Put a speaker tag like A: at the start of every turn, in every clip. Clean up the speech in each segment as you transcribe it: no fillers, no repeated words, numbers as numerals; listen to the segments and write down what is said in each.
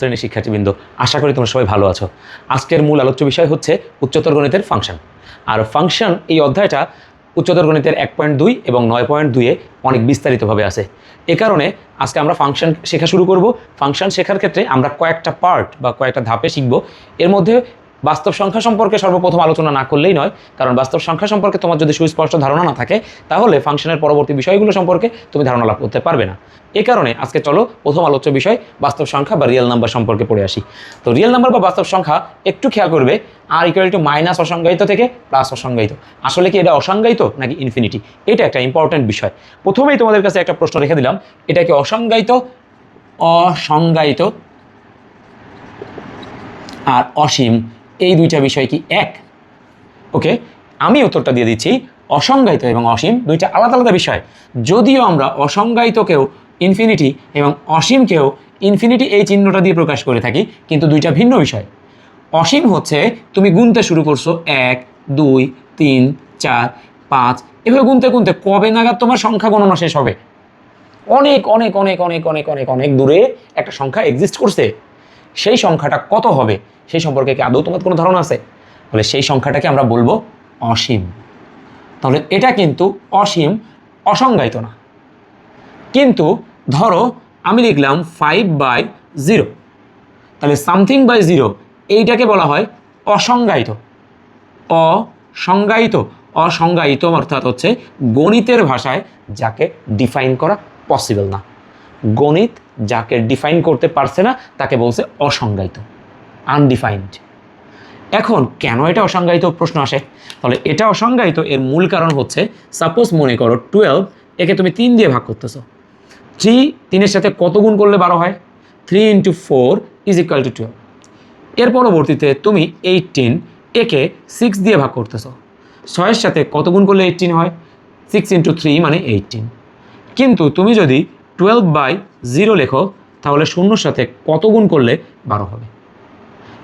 A: শ্রেণীর শিক্ষার্থীবৃন্দ, আশা করি তোমরা সবাই ভালো আছো। আজকের মূল আলোচ্য বিষয় হচ্ছে উচ্চতর গণিতের ফাংশন। আর ফাংশন এই অধ্যায়টা উচ্চতর গণিতের 1.2 এবং 9.2-এ অনেক বিস্তারিতভাবে আছে। এ কারণে আজকে আমরা ফাংশন শেখা শুরু করব। ফাংশন শেখার ক্ষেত্রে আমরা কয়েকটা পার্ট বা কয়েকটা ধাপে শিখব। এর মধ্যে বাস্তব সংখ্যা সম্পর্কে সর্বপ্রথম আলোচনা না করলেই নয়, কারণ বাস্তব সংখ্যা সম্পর্কে তোমার যদি সুস্পষ্ট ধারণা না থাকে তাহলে ফাংশনের পরবর্তী বিষয়গুলো সম্পর্কে তুমি ধারণা লাভ করতে পারবে না। এ কারণে আজকে চলো প্রথম আলোচ্য বিষয় বাস্তব সংখ্যা বা রিয়েল নাম্বার সম্পর্কে পড়ে আসি। তো রিয়েল নাম্বার বা বাস্তব সংখ্যা একটু খেয়াল করবে, আর ইকুয়াল টু মাইনাস অসংজ্ঞায়িত থেকে প্লাস অসংজ্ঞায়িত। আসলে কি এটা অসংজ্ঞায়িত নাকি ইনফিনিটি, এটা একটা ইম্পর্টেন্ট বিষয়। প্রথমেই তোমাদের কাছে একটা প্রশ্ন রেখে দিলাম, এটা কি অসংজ্ঞায়িত, অসংজ্ঞায়িত আর অসীম এই দুইটা বিষয় কি এক? ওকে, আমি উত্তরটা দিয়ে দিচ্ছি। অসংজ্ঞায়িত এবং অসীম দুইটা আলাদা আলাদা বিষয়। যদিও আমরা অসংজ্ঞায়িতকেও ইনফিনিটি এবং অসীমকেও ইনফিনিটি এই চিহ্নটা দিয়ে প্রকাশ করে থাকি, কিন্তু দুইটা ভিন্ন বিষয়। অসীম হচ্ছে তুমি গুনতে শুরু করছো 1, 2, 3, 4, 5 এভাবে গুনতে গুনতে কবে নাগাদ তোমার সংখ্যা গণনা শেষ হবে? অনেক অনেক অনেক অনেক অনেক অনেক অনেক দূরে একটা সংখ্যা এক্সিস্ট করছে। সেই সংখ্যাটা কত হবে সেই সম্পর্কে কি আদৌ তোমার কোনো ধারণা আছে? বলে সেই সংখ্যাটাকে আমরা বলবো অসীম। তাহলে এটা কিন্তু অসীম, অসংজ্ঞায়িত না। কিন্তু ধরো আমি লিখলাম 5/0, তাহলে সামথিং বাই 0 এইটাকে বলা হয় অসংজ্ঞায়িত। অসংজ্ঞায়িত অসংজ্ঞায়িত অর্থাৎ হচ্ছে গণিতের ভাষায় যাকে ডিফাইন করা পসিবল না। গণিত যাকে ডিফাইন করতে পারছে না তাকে বলছে অসংজ্ঞায়িত, আনডিফাইন্ড। এখন কেন এটা অসংজ্ঞায়িত প্রশ্ন আসে? তাহলে এটা অসংজ্ঞায়িত এর মূল কারণ হচ্ছে, সাপোজ মনে করো 12, একে তুমি 3 দিয়ে ভাগ করতেছো। 3-এর সাথে কত গুণ করলে 12 হয়? 3 × 4 = 12। এর পরবর্তীতে তুমি 18, একে 6 দিয়ে ভাগ করতেছো। 6-এর সাথে কত গুণ করলে 18 হয়? 6 × 3 মানে 18। কিন্তু তুমি যদি 12/0 লেখো তাহলে 0-এর সাথে কত গুণ করলে 12 হবে?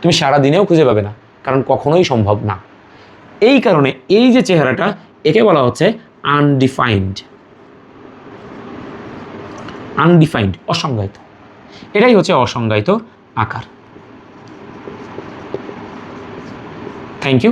A: তুমি সারা দিনেও খুঁজে পাবে না, কারণ কখনোই সম্ভব না। এই কারণে এই যে চেহারাটা, একে বলা হচ্ছে আনডিফাইন্ড। আনডিফাইন্ড, অসংজ্ঞায়িত। এটাই হচ্ছে অসংজ্ঞায়িত আকার। Thank you.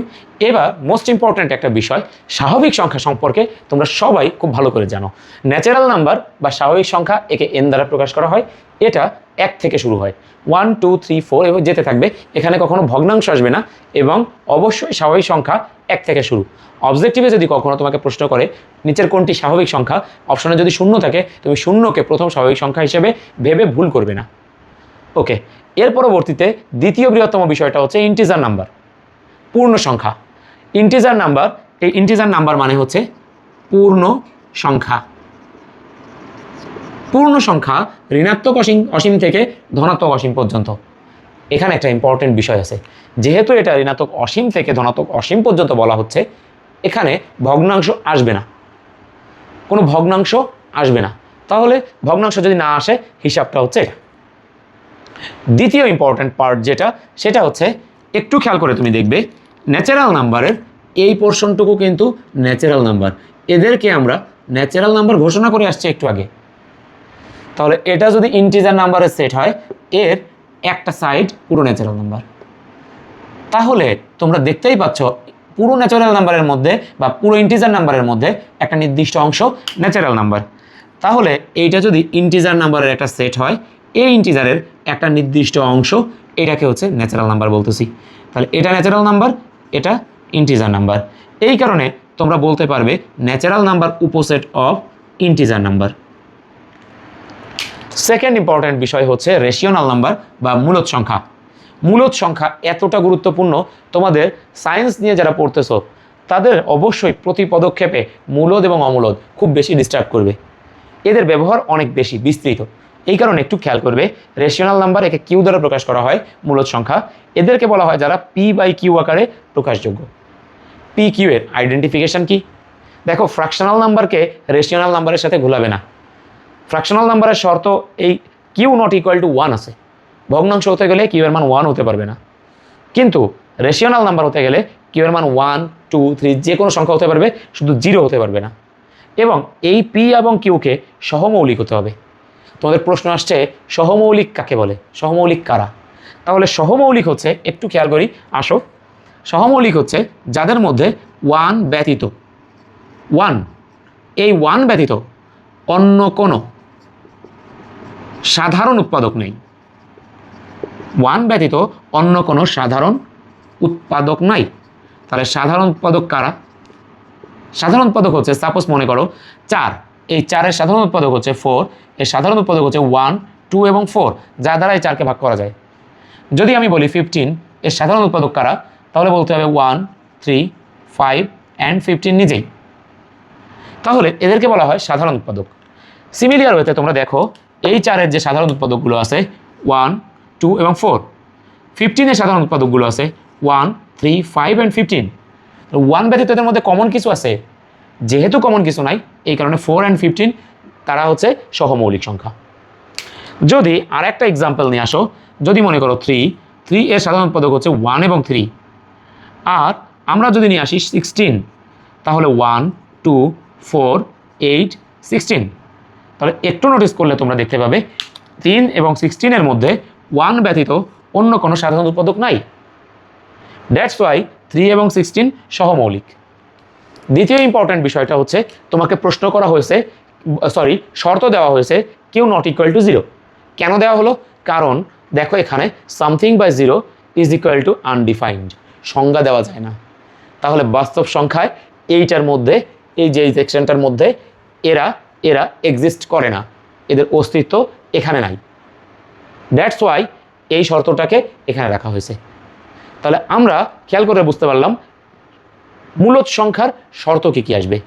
A: এবার মোস্ট ইম্পর্ট্যান্ট একটা বিষয়, স্বাভাবিক সংখ্যা সম্পর্কে তোমরা সবাই খুব ভালো করে জানো। ন্যাচারাল নাম্বার বা স্বাভাবিক সংখ্যা একে n দ্বারা প্রকাশ করা হয়। এটা 1 থেকে শুরু হয়, 1, 2, 3, 4 এবং যেতে থাকবে। এখানে কখনো ভগ্নাংশ আসবে না এবং অবশ্যই স্বাভাবিক সংখ্যা 1 থেকে শুরু। অবজেক্টিভে যদি কখনো তোমাকে প্রশ্ন করে নিচের কোনটি স্বাভাবিক সংখ্যা, অপশনে যদি 0 থাকে তুমি 0কে প্রথম স্বাভাবিক সংখ্যা হিসেবে ভেবে ভুল করবে না। ওকে, এর পরবর্তীতে দ্বিতীয় বৃহত্তম বিষয়টা হচ্ছে ইন্টিজার নাম্বার, পূর্ণ সংখ্যা। ইন্টিজার নাম্বার, এই ইন্টিজার নাম্বার মানে হচ্ছে পূর্ণ সংখ্যা। পূর্ণ সংখ্যা ঋণাত্মক অসীম থেকে ধনাত্মক অসীম পর্যন্ত। এখানে একটা ইম্পর্টেন্ট বিষয় আছে, যেহেতু এটা ঋণাত্মক অসীম থেকে ধনাত্মক অসীম পর্যন্ত বলা হচ্ছে, এখানে ভগ্নাংশ আসবে না, কোনো ভগ্নাংশ আসবে না। তাহলে ভগ্নাংশ যদি না আসে হিসাবটা হচ্ছে এটা। দ্বিতীয় ইম্পর্টেন্ট পার্ট যেটা, সেটা হচ্ছে একটু খেয়াল করে তুমি দেখবে ন্যাচারাল নাম্বারের এই পোর্শনটুকু কিন্তু ন্যাচারাল নাম্বার। এদেরকে আমরা ন্যাচারাল নাম্বার ঘোষণা করে আসছি একটু আগে। তাহলে এটা যদি ইন্টিজার নাম্বারের সেট হয়, এর একটা সাইড পুরো ন্যাচারাল নাম্বার। তাহলে তোমরা দেখতেই পাচ্ছ পুরো ন্যাচারাল নাম্বারের মধ্যে বা পুরো ইন্টিজার নাম্বারের মধ্যে একটা নির্দিষ্ট অংশ ন্যাচারাল নাম্বার। তাহলে এইটা যদি ইন্টিজার নাম্বারের একটা সেট হয়, এই ইন্টিজারের একটা নির্দিষ্ট অংশ, এটাকে হচ্ছে ন্যাচারাল নাম্বার বলতেছি। তাহলে এটা ন্যাচারাল নাম্বার, এটা ইন্টিজার নাম্বার। এই কারণে তোমরা বলতে পারবে ন্যাচারাল নাম্বার উপসেট of integer number. Second important বিষয় হচ্ছে রেশিওনাল নাম্বার বা মূলদ সংখ্যা। মূলদ সংখ্যা এতটা গুরুত্বপূর্ণ, তোমাদের সায়েন্স নিয়ে যারা পড়তেছো তাদের অবশ্যই প্রতি পদক্ষেপে মূলদ এবং অমূলদ খুব বেশি ডিস্টার্ব করবে। এদের ব্যবহার অনেক বেশি বিস্তৃত। এই কারণে একটু খেয়াল করবে, রেশিওনাল নাম্বার একে কিউ দ্বারা প্রকাশ করা হয় মূলদ সংখ্যা। এদেরকে বলা হয় যারা p/q আকারে প্রকাশযোগ্য। p/q এর আইডেন্টিফিকেশন কি? দেখো, ফ্র্যাকশনাল নাম্বারকে রেশিওনাল নাম্বারের সাথে ভুলাবে না। ফ্র্যাকশনাল নাম্বারের শর্ত এই q ≠ 1 আছে। ভগ্নাংশ হতে গেলে q এর মান 1 হতে পারবে না, কিন্তু রেশিওনাল নাম্বার হতে গেলে q এর মান 1, 2, 3 যে কোনো সংখ্যা হতে পারবে, শুধু 0 হতে পারবে না। এবং এই p এবং q কে সহমৌলিক হতে হবে। তোমাদের প্রশ্ন আসছে সহমৌলিক কাকে বলে, সহমৌলিক কারা? তাহলে সহমৌলিক হচ্ছে, একটু খেয়াল করি আসো, সহমৌলিক হচ্ছে যাদের মধ্যে ওয়ান ব্যতীত, ওয়ান, এই ওয়ান ব্যতীত অন্য কোনো সাধারণ উৎপাদক নেই। ওয়ান ব্যতীত অন্য কোনো সাধারণ উৎপাদক নাই। তাহলে সাধারণ উৎপাদক কারা? সাধারণ উৎপাদক হচ্ছে, সাপোজ মনে করো 4, এই 4-এর সাধারণ উৎপাদক হচ্ছে 4, এর সাধারণ উৎপাদক হচ্ছে 1, 2 এবং 4, যার দ্বারা এই 4কে ভাগ করা যায়। যদি আমি বলি 15, এর সাধারণ উৎপাদক কারা, তাহলে বলতে হবে 1, 3, 5 অ্যান্ড 15 নিজেই। তাহলে এদেরকে বলা হয় সাধারণ উৎপাদক। সিমিলার ওয়েতে তোমরা দেখো এই 4-এর যে সাধারণ উৎপাদকগুলো আছে 1, 2 এবং 4, 15-এর সাধারণ উৎপাদকগুলো আছে 1, 3, 5 অ্যান্ড 15। 1 ব্যতীত এদের মধ্যে কমন কিছু আছে, যেহেতু কমন কিছু নাই এই কারণে 4 অ্যান্ড 15 তারা হচ্ছে সহমৌলিক সংখ্যা। যদি আর একটা এক্সাম্পল নিয়ে আসো, যদি মনে করো 3 এর সাধারণ উৎপাদক হচ্ছে 1 এবং 3, আর আমরা যদি নিয়ে আসি 16, তাহলে 1, 2, 4, 8, 16। তাহলে একটু নোটিস করলে তোমরা দেখতে পাবে 3 এবং 16-এর মধ্যে 1 ব্যতীত অন্য কোনো সাধারণ উৎপাদক নাই। দ্যাটস ওয়াই 3 এবং 16 সহমৌলিক। দ্বিতীয় ইম্পর্ট্যান্ট বিষয়টা হচ্ছে তোমাকে প্রশ্ন করা হয়েছে, শর্ত দেওয়া হয়েছে কিউ নট ইকুয়াল টু 0। কেন দেওয়া হলো? কারণ দেখো এখানে something by 0 is equal to undefined, সংজ্ঞা দেওয়া যায় না। তাহলে বাস্তব সংখ্যায় এইটার মধ্যে, এই যে সেকশনটার মধ্যে এরা এরা এক্সিস্ট করে না, এদের অস্তিত্ব এখানে নাই। দ্যাটস ওয়াই এই শর্তটাকে এখানে রাখা হয়েছে। তাহলে আমরা খেয়াল করে বুঝতে পারলাম মূলদ সংখ্যার শর্ত কি আসবে।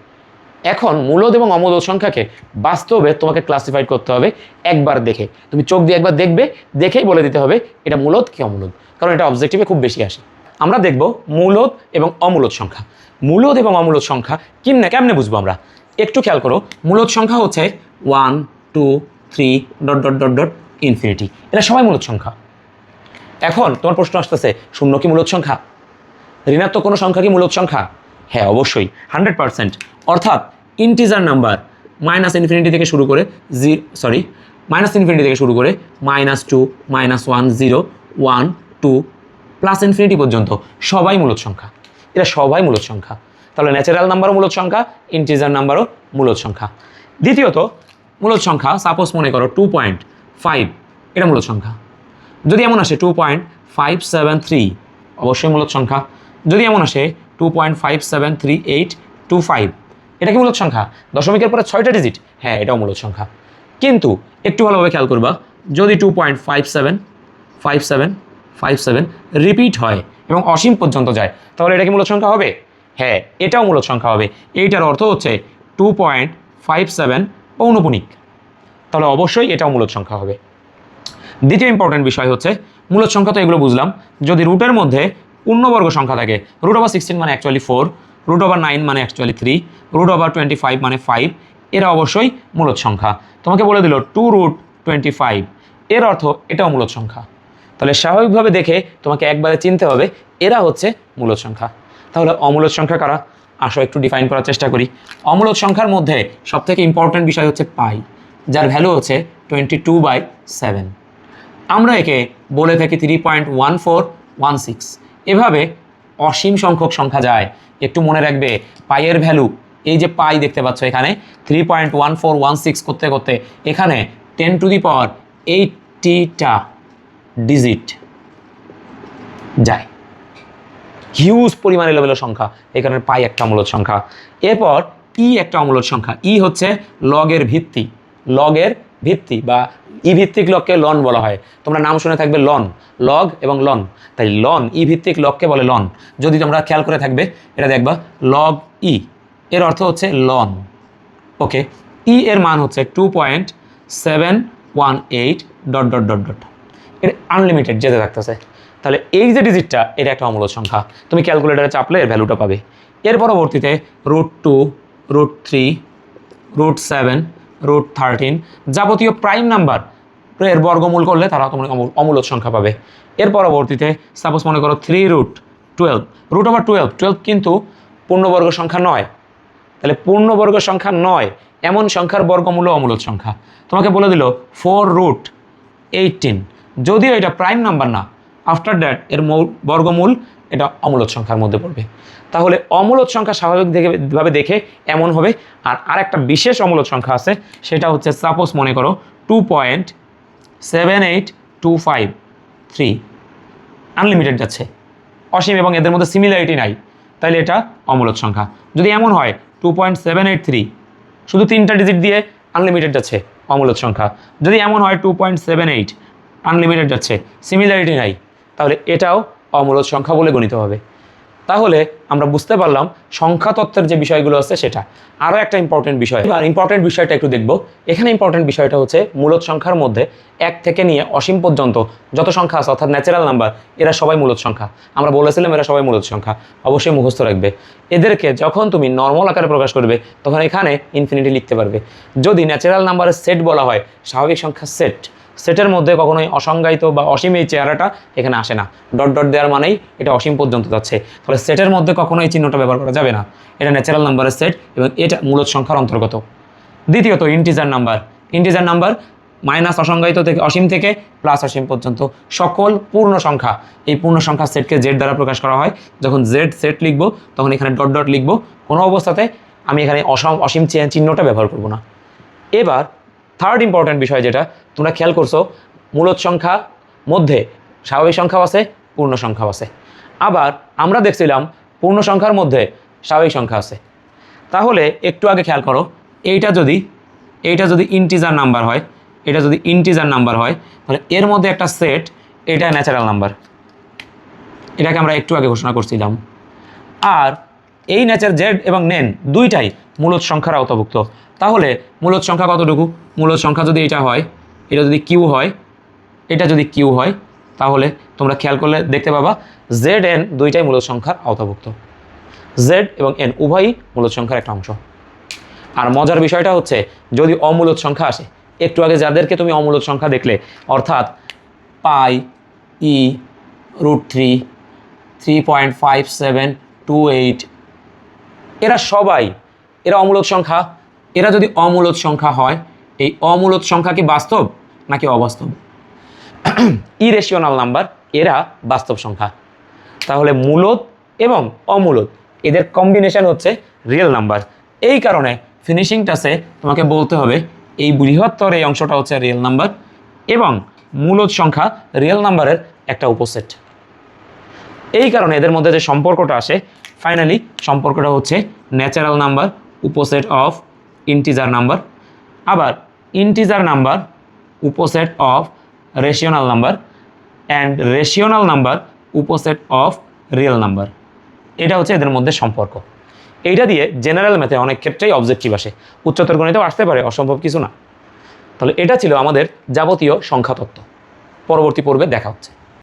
A: এখন মূলদ এবং অমূলদ সংখ্যাকে বাস্তবে তোমাকে ক্লাসিফাইড করতে হবে একবার দেখে। তুমি চোখ দিয়ে একবার দেখবে, দেখেই বলে দিতে হবে এটা মূলদ কি অমূলদ, কারণ এটা অবজেক্টিভে খুব বেশি আসে। আমরা দেখব মূলদ এবং অমূলদ সংখ্যা। মূলদ এবং অমূলদ সংখ্যা কেমনে বুঝবো আমরা? একটু খেয়াল করো, মূলদ সংখ্যা হচ্ছে 1, 2, 3 ... ইনফিনিটি, এরা সবাই মূলদ সংখ্যা। এখন তোমার প্রশ্ন আসতেছে, শূন্য কি মূলদ সংখ্যা? ঋণাত্মক কোনো সংখ্যা কি মূলদ সংখ্যা? হ্যাঁ, অবশ্যই 100%। অর্থাৎ ইন্টিজার নাম্বার -ইনফিনিটি থেকে শুরু করে -ইনফিনিটি থেকে শুরু করে -2, -1, 0, 1, 2 প্লাস ইনফিনিটি পর্যন্ত সবাই মূলদ সংখ্যা। এরা সবাই মূলদ সংখ্যা। তাহলে ন্যাচারাল নাম্বারও মূলদ সংখ্যা, ইন্টিজার নাম্বারও মূলদ সংখ্যা। দ্বিতীয়ত মূলদ সংখ্যা, সাপোজ মনে করো 2.5, এটা মূলদ সংখ্যা। যদি এমন আসে 2.573, অবশ্যই মূলদ সংখ্যা। যদি এমন আসে 2.573825, এটা কি মূলদ সংখ্যা? দশমিকের পরে 6টা ডিজিট, হ্যাঁ এটাও মূলদ সংখ্যা। কিন্তু একটু ভালোভাবে খেয়াল করবা, যদি 2.575757 রিপিট হয় এবং অসীম পর্যন্ত যায়, তাহলে এটা কি মূলদ সংখ্যা হবে? হ্যাঁ, এটাও মূলদ সংখ্যা হবে। এইটার অর্থ হচ্ছে 2.57 পৌনপুনিক, তাহলে অবশ্যই এটাও মূলদ সংখ্যা হবে। দ্বিতীয় ইম্পর্টেন্ট বিষয় হচ্ছে মূলদ সংখ্যা তো এগুলো বুঝলাম, যদি রুটের মধ্যে পূর্ণবর্গ সংখ্যা থাকে, √16 মানে অ্যাকচুয়ালি 4, √9 মানে অ্যাকচুয়ালি 3, √25 মানে 5, এরা অবশ্যই মূলদ সংখ্যা। তোমাকে বলে দিল 2√25, এর অর্থ এটাও মূলদ সংখ্যা। তাহলে স্বাভাবিকভাবে দেখে তোমাকে একবারে চিনতে হবে এরা হচ্ছে মূলদ সংখ্যা। তাহলে অমূলদ সংখ্যা কারা? আসো একটু ডিফাইন করার চেষ্টা করি। অমূলদ সংখ্যার মধ্যে সবথেকে ইম্পর্টেন্ট বিষয় হচ্ছে পাই, যার ভ্যালু হচ্ছে 22/7। আমরা একে বলে থাকি 3.1416। এভাবে অসীম সংখ্যক সংখ্যা যায়। একটু মনে রাখবে পাইয়ের ভ্যালু, এই যে পাই দেখতে পাচ্ছ এখানে 3.1416 করতে করতে এখানে 10⁻80টা ডিজিট যায়। হিউজ পরিমাণ এলোমেলো সংখ্যা, এখানে পাই একটা অমূলদ সংখ্যা। এরপর একটা অমূলদ সংখ্যা। হচ্ছে লগের ভিত্তি, বা ভিত্তিক লগকে লন বলা হয়। তোমরা নাম শুনে থাকবে লন, লগ এবং লন, তাই লন ভিত্তিক লগকে বলে লন। যদি তোমরা খেয়াল করে থাকবে এটা দেখবা লগ এর অর্থ হচ্ছে লন। ওকে, এর মান হচ্ছে 2.718 ... এটা আনলিমিটেড যেতে থাকতেছে। তাহলে এই যে ডিজিটটা, এটা একটা অমূলদ সংখ্যা। তুমি ক্যালকুলেটারে চাপলে এর ভ্যালুটা পাবে। এর পরবর্তীতে √2, √3, √7, √13 যাবতীয় প্রাইম নাম্বার এর বর্গমূল করলে তারা তোমরা অমূলদ সংখ্যা পাবে। এর পরবর্তীতে সাপোজ মনে করো 3√12, √12 কিন্তু পূর্ণবর্গ সংখ্যা নয়। তাহলে পূর্ণবর্গ সংখ্যা নয় এমন সংখ্যার বর্গমূল অমূলদ সংখ্যা। তোমাকে বলে দিল 4√18, যদিও এটা প্রাইম নাম্বার না, আফটার দ্যাট এর বর্গমূল এটা অমূলদ সংখ্যার মধ্যে পড়বে। তাহলে অমূলদ সংখ্যা স্বাভাবিকভাবে দেখে এমন হবে। আর আরেকটা বিশেষ অমূলদ সংখ্যা আছে, সেটা হচ্ছে সাপোজ মনে করো 2.78253, আনলিমিটেড যাচ্ছে, অসীম এবং এদের মধ্যে সিমিলারিটি নাই, তাহলে এটা অমূলদ সংখ্যা। যদি এমন হয় 2.783, শুধু 3টা ডিজিট দিয়ে আনলিমিটেড যাচ্ছে, অমূলদ সংখ্যা। যদি এমন হয় 2.78, আনলিমিটেড যাচ্ছে, সিমিলারিটি নাই, তাহলে এটাও অমূলদ সংখ্যা বলে গণিত হবে। তাহলে আমরা বুঝতে পারলাম সংখ্যা তত্ত্বের যে বিষয়গুলো আছে সেটা। আরও একটা ইম্পর্টেন্ট বিষয়, এবার ইম্পর্টেন্ট বিষয়টা একটু দেখব। এখানে ইম্পর্টেন্ট বিষয়টা হচ্ছে মূলদ সংখ্যার মধ্যে 1 থেকে নিয়ে অসীম পর্যন্ত যত সংখ্যা আছে, অর্থাৎ ন্যাচারাল নাম্বার, এরা সবাই মূলদ সংখ্যা। আমরা বলেছিলাম এরা সবাই মূলদ সংখ্যা, অবশ্যই মুখস্থ রাখবে। এদেরকে যখন তুমি নর্মাল আকারে প্রকাশ করবে তখন এখানে ইনফিনিটি লিখতে পারবে। যদি ন্যাচারাল নাম্বারের সেট বলা হয়, স্বাভাবিক সংখ্যার সেট, সেটের মধ্যে কখনোই অসংজ্ঞায়িত বা অসীম এই চেহারাটা এখানে আসে না। ডট ডট দেওয়ার মানেই এটা অসীম পর্যন্ত যাচ্ছে, তাহলে সেটের মধ্যে কখনো এই চিহ্নটা ব্যবহার করা যাবে না। এটা ন্যাচারাল নাম্বারের সেট এবং এটা মূলদ সংখ্যার অন্তর্গত। দ্বিতীয়ত integer number. Integer number minus অসংজ্ঞায়িত থেকে অসীম থেকে প্লাস অসীম পর্যন্ত সকল পূর্ণ সংখ্যা, এই পূর্ণ সংখ্যার সেটকে জেড দ্বারা প্রকাশ করা হয়। যখন জেড সেট লিখবো তখন এখানে ডট ডট লিখবো, কোনো অবস্থাতে আমি এখানে অসীম চিহ্নটা ব্যবহার করব না। এবার থার্ড ইম্পর্ট্যান্ট বিষয় যেটা তোমরা খেয়াল করছো, মূলদ সংখ্যা মধ্যে স্বাভাবিক সংখ্যাও আছে, পূর্ণ সংখ্যাও আছে। আবার আমরা দেখছিলাম পূর্ণ সংখ্যার মধ্যে স্বাভাবিক সংখ্যা আছে। তাহলে একটু আগে খেয়াল করো, এইটা যদি ইন্টিজার নাম্বার হয়, এটা যদি ইন্টিজার নাম্বার হয়, তাহলে এর মধ্যে একটা সেট, এটা ন্যাচারাল নাম্বার, এটাকে আমরা একটু আগে ঘোষণা করছিলাম। আর এই ন্যাচার জেড এবং নেন দুইটাই মূলদ সংখ্যার আওতাভুক্ত। তাহলে মূলদ সংখ্যা কতটুকু? মূলদ সংখ্যা যদি এটা হয়, এটা যদি কিউ হয়, এটা যদি কিউ হয়, তাহলে তোমরা খেয়াল করলে দেখতে পাবা জেড এন দুইটাই মূলদ সংখ্যার আওতাভুক্ত। জেড এবং এন উভয়ই মূলদ সংখ্যার একটা অংশ। আর মজার বিষয়টা হচ্ছে যদি অমূলদ সংখ্যা আসে, একটু আগে যাদেরকে তুমি অমূলদ সংখ্যা দেখলে, অর্থাৎ পাই, ই, √3, 3.5728, এরা অমূলদ সংখ্যা। এরা যদি অমূলদ সংখ্যা হয়, এই অমূলদ সংখ্যা কি বাস্তব নাকি অবাস্তব? ইরেশনাল নাম্বার, এরা বাস্তব সংখ্যা। তাহলে মূলদ এবং অমূলদ এদের কম্বিনেশন হচ্ছে রিয়েল নাম্বার। এই কারণে ফিনিশিং টাসে তোমাকে বলতে হবে এই বৃহত্তর এই অংশটা হচ্ছে রিয়েল নাম্বার এবং মূলদ সংখ্যা রিয়েল নাম্বারের একটা উপসেট। এই কারণে এদের মধ্যে যে সম্পর্কটা আসে, ফাইনালি সম্পর্কটা হচ্ছে ন্যাচারাল নাম্বার উপসেট অফ ইন্টিজার নাম্বার, আবার ইন্টিজার নাম্বার উপসেট অফ রেশিওনাল নাম্বার অ্যান্ড রেশিওনাল নাম্বার উপসেট অফ রিয়েল নাম্বার। এটা হচ্ছে এদের মধ্যে সম্পর্ক। এইটা দিয়ে জেনারেল ম্যাথে অনেক ক্ষেত্রেই অবজেক্টিভ আসে, উচ্চতর গণিতেও আসতে পারে, অসম্ভব কিছু না। তাহলে এটা ছিল আমাদের যাবতীয় সংখ্যাতত্ত্ব। পরবর্তী পর্বে দেখা হচ্ছে।